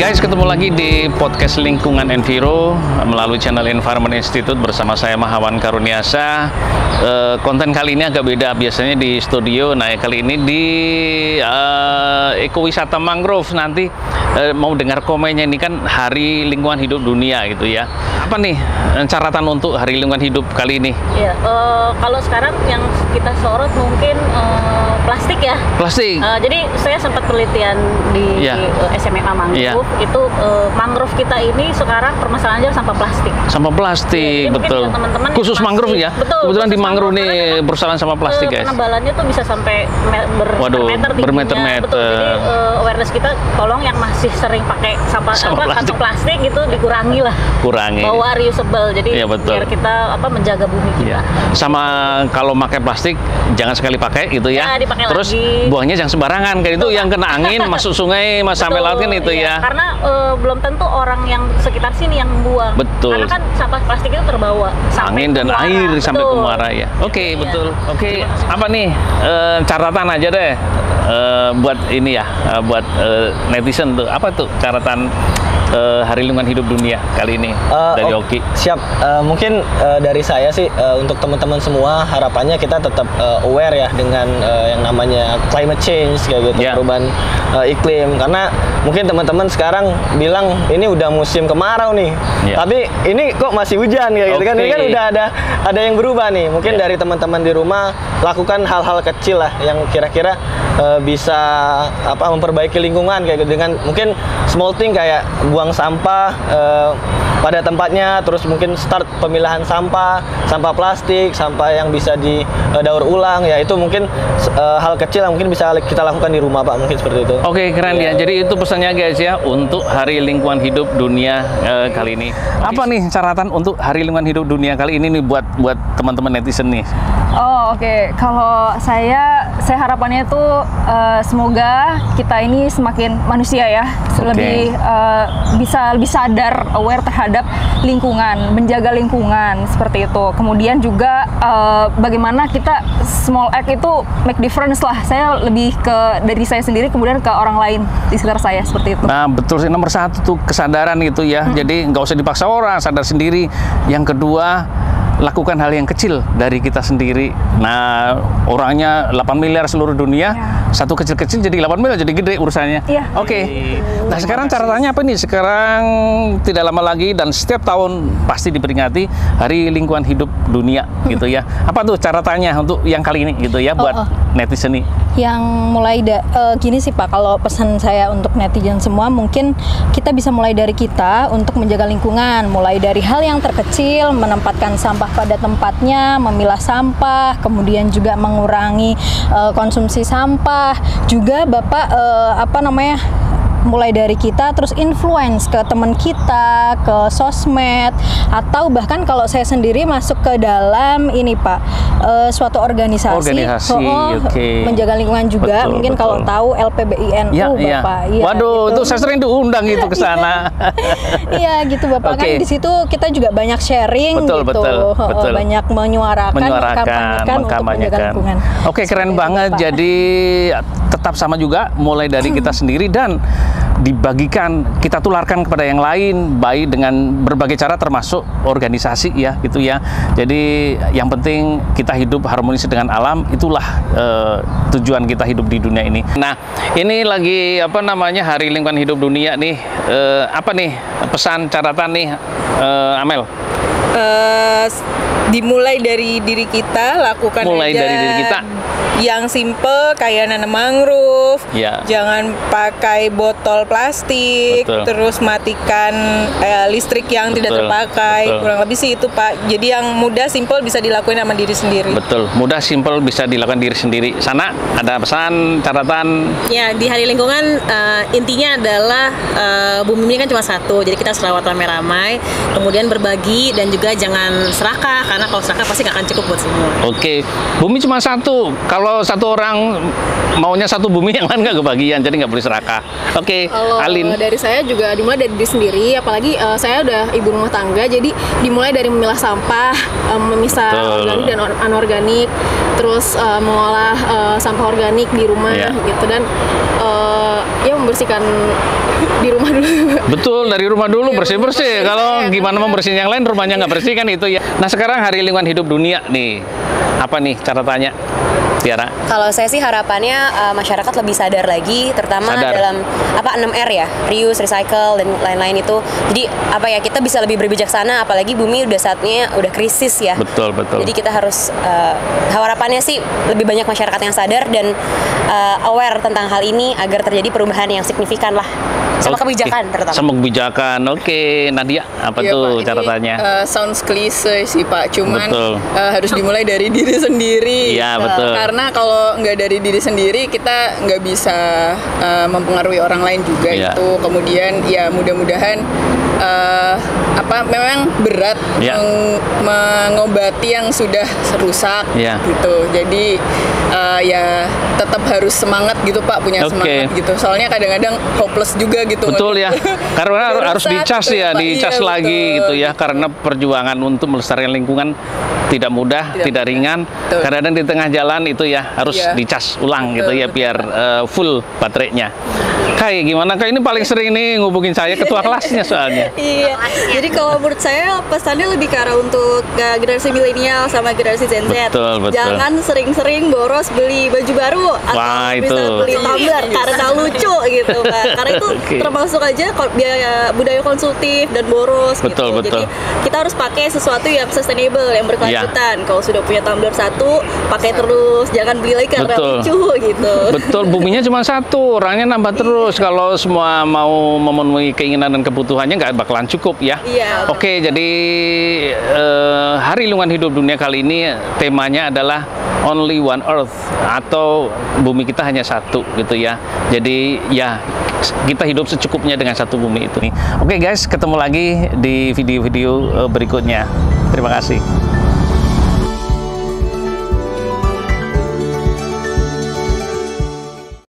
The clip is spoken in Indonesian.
Guys, ketemu lagi di podcast Lingkungan Enviro melalui channel Environment Institute bersama saya Mahawan Karuniasa. Konten kali ini agak beda, biasanya di studio. Nah, kali ini di ekowisata mangrove. Nanti mau dengar komennya, ini kan Hari Lingkungan Hidup Dunia gitu ya. Apa nih catatan untuk Hari Lingkungan Hidup kali ini? Ya, kalau sekarang yang kita sorot mungkin plastik ya. Plastik. Jadi saya sempat penelitian di SMEA Mangrove. Itu mangrove kita ini sekarang permasalahannya sampah plastik. Sampah plastik, ya, betul. Teman-teman khusus mangrove ya. Betul. Kebetulan di mangrove nih persoalan sampah plastik, guys. Penebalannya tuh bisa sampai bermeter-meter. Betul. Jadi awareness kita, tolong yang masih sering pakai kantong plastik gitu dikurangi lah. Bawa reusable. Jadi biar kita menjaga bumi kita. Sama kalau pakai plastik jangan sekali pakai gitu ya. Terus buangnya jangan sembarangan, kayak itu yang kena angin masuk sungai sampai laut kan itu ya. Karena belum tentu orang yang sekitar sini yang membuang. Betul. Karena kan sampah plastik itu terbawa angin dan air sampai ke muara ya. Oke, betul. Oke, apa nih catatan aja deh buat ini ya, buat netizen tuh. Apa tuh catatan Hari Lingkungan Hidup Dunia kali ini dari Oki? Siap. Mungkin dari saya sih untuk teman-teman semua, harapannya kita tetap aware ya dengan yang namanya climate change kayak gitu, perubahan iklim. Karena mungkin teman-teman sekarang bilang ini udah musim kemarau nih, tapi ini kok masih hujan kayak gitu kan? Ini kan udah ada yang berubah nih. Mungkin dari teman-teman di rumah lakukan hal-hal kecil lah yang kira-kira bisa memperbaiki lingkungan kayak gitu, dengan mungkin small thing kayak buang sampah pada tempatnya, terus mungkin start pemilahan sampah plastik, sampah yang bisa didaur ulang ya. Itu mungkin hal kecil yang mungkin bisa kita lakukan di rumah, Pak, mungkin seperti itu. Oke, keren ya. Jadi itu pesannya, guys ya, untuk Hari Lingkungan Hidup Dunia kali ini. Apa nih catatan untuk Hari Lingkungan Hidup Dunia kali ini nih buat teman-teman netizen nih? Oh, oke. Kalau saya harapannya tuh semoga kita ini semakin manusia ya, lebih bisa lebih sadar, aware terhadap lingkungan, menjaga lingkungan seperti itu. Kemudian juga bagaimana kita small act itu make difference lah. Saya lebih dari saya sendiri kemudian ke orang lain di sekitar saya seperti itu. Nah, betul sih, nomor satu tuh kesadaran gitu ya. Jadi nggak usah dipaksa orang, sadar sendiri. Yang kedua, lakukan hal yang kecil dari kita sendiri. Nah, orangnya 8 miliar seluruh dunia, satu kecil-kecil jadi 8 miliar, jadi gede urusannya. Oke. Nah, sekarang catatannya apa nih? Sekarang tidak lama lagi dan setiap tahun pasti diperingati Hari Lingkungan Hidup Dunia gitu ya. Apa tuh catatannya untuk yang kali ini gitu ya, buat netizen nih? Yang mulai gini sih, Pak, kalau pesan saya untuk netizen semua, mungkin kita bisa mulai dari kita untuk menjaga lingkungan, mulai dari hal yang terkecil, menempatkan sampah pada tempatnya, memilah sampah, kemudian juga mengurangi konsumsi sampah. Juga Bapak mulai dari kita, terus influence ke teman kita, ke sosmed, atau bahkan kalau saya sendiri masuk ke dalam ini, Pak, suatu organisasi menjaga lingkungan juga. Mungkin kalau tahu LPBINU, Bapak. Waduh, itu saya sering diundang itu ke sana. Iya, gitu Bapak. Kan di situ kita juga banyak sharing banyak menyuarakan, mengkampanyekan untuk menjaga lingkungan. Oke, keren banget. Jadi tetap sama juga, mulai dari kita sendiri dan dibagikan, kita tularkan kepada yang lain, baik dengan berbagai cara termasuk organisasi ya gitu ya. Jadi yang penting kita hidup harmonis dengan alam, itulah tujuan kita hidup di dunia ini. Nah, ini lagi Hari Lingkungan Hidup Dunia nih. Apa nih pesan catatan nih, Amel? Dimulai dari diri kita, lakukan dari diri kita. Yang simple kayak nanam mangrove, jangan pakai botol plastik, terus matikan listrik yang tidak terpakai. Kurang lebih sih itu, Pak. Jadi yang mudah, simple, bisa dilakukan sama diri sendiri. Betul, mudah, simple, bisa dilakukan diri sendiri. Sana ada pesan, catatan? Ya, di Hari Lingkungan intinya adalah bumi ini kan cuma satu, jadi kita harus rawat ramai-ramai, kemudian berbagi, dan juga jangan serakah, karena kalau serakah pasti nggak akan cukup buat semua. Oke, bumi cuma satu. Kalau satu orang maunya satu bumi, yang lain nggak kebagian, jadi nggak boleh serakah. Oke, Alin. Dari saya juga dimulai dari diri sendiri, apalagi saya udah ibu rumah tangga, jadi dimulai dari memilah sampah, memisah organik dan anorganik, terus mengolah sampah organik di rumah gitu, dan ya membersihkan di rumah dulu. Betul, dari rumah dulu bersih-bersih. Kalau gimana membersihin yang lain, rumahnya nggak bersih kan itu ya. Nah sekarang Hari Lingkungan Hidup Dunia nih, apa nih cara tanya? Tiara? Kalau saya sih harapannya masyarakat lebih sadar lagi, terutama dalam 6R ya, reuse, recycle, dan lain-lain itu. Jadi apa ya, kita bisa lebih berbijaksana, apalagi bumi udah saatnya udah krisis ya. Betul. Jadi kita harus harapannya sih lebih banyak masyarakat yang sadar dan aware tentang hal ini agar terjadi perubahan yang signifikan lah. Sama kebijakan terutama. Sama kebijakan. Oke, Nadia, apa tuh cara tanya? Sounds klise sih Pak, cuman harus dimulai dari diri sendiri. Iya, betul. Karena kalau nggak dari diri sendiri, kita nggak bisa mempengaruhi orang lain juga itu. Kemudian ya mudah-mudahan memang berat mengobati yang sudah rusak gitu. Jadi ya tetap harus semangat gitu Pak, punya semangat gitu. Soalnya kadang-kadang hopeless juga gitu. Betul ya. Karena harus dicas ya, dicas lagi gitu ya. Karena perjuangan untuk melestarikan lingkungan tidak mudah, tidak ringan. Kadang-kadang di tengah jalan itu ya harus dicas ulang gitu ya, biar full baterainya. Kai, gimana Kai? Ini paling sering nih ngubungin saya, ketua kelasnya soalnya. Iya. Jadi kalau menurut saya pesannya lebih ke arah untuk generasi milenial sama generasi Gen Z. Betul. Jangan sering-sering boros beli baju baru atau bisa beli tumbler karena lucu gitu, Pak. Karena itu termasuk aja biaya budaya konsumtif dan boros gitu. Jadi kita harus pakai sesuatu yang sustainable, yang berkelanjutan. Kalau sudah punya tumbler satu, pakai terus, jangan beli lagi karena lucu gitu. Betul, buminya cuma satu, orangnya nambah terus. Kalau semua mau memenuhi keinginan dan kebutuhannya nggak bakalan cukup ya. Oke, jadi Hari Lingkungan Hidup Dunia kali ini temanya adalah Only One Earth, atau bumi kita hanya satu gitu ya. Jadi ya kita hidup secukupnya dengan satu bumi itu. Oke guys, ketemu lagi di video-video berikutnya. Terima kasih.